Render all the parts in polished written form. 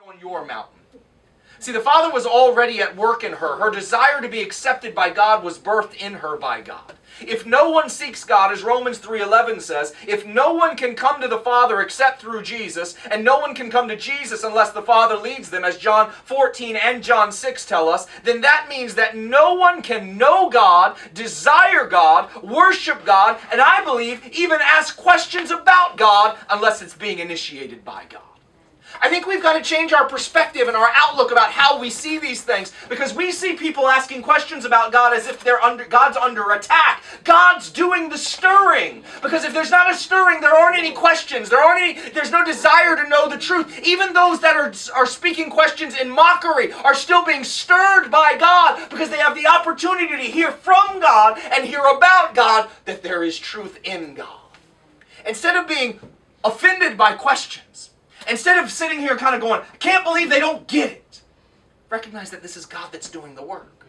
on your mountain. See, the Father was already at work in her. Her desire to be accepted by God was birthed in her by God. If no one seeks God, as Romans 3:11 says, if no one can come to the Father except through Jesus, and no one can come to Jesus unless the Father leads them, as John 14 and John 6 tell us, then that means that no one can know God, desire God, worship God, and I believe even ask questions about God unless it's being initiated by God. I think we've got to change our perspective and our outlook about how we see these things, because we see people asking questions about God as if God's under attack. God's doing the stirring, because if there's not a stirring, there aren't any questions. There's no desire to know the truth. Even those that are speaking questions in mockery are still being stirred by God, because they have the opportunity to hear from God and hear about God, that there is truth in God. Instead of being offended by questions, instead of sitting here kind of going, I can't believe they don't get it, recognize that this is God that's doing the work.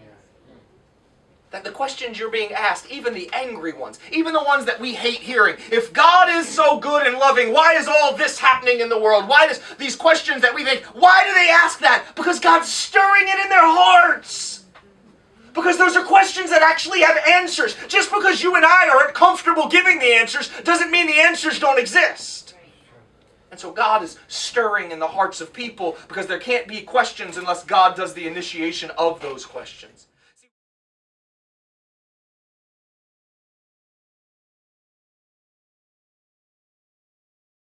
That the questions you're being asked, even the angry ones, even the ones that we hate hearing, if God is so good and loving, why is all this happening in the world? Why does these questions that we think, why do they ask that? Because God's stirring it in their hearts. Because those are questions that actually have answers. Just because you and I aren't comfortable giving the answers doesn't mean the answers don't exist. And so God is stirring in the hearts of people, because there can't be questions unless God does the initiation of those questions.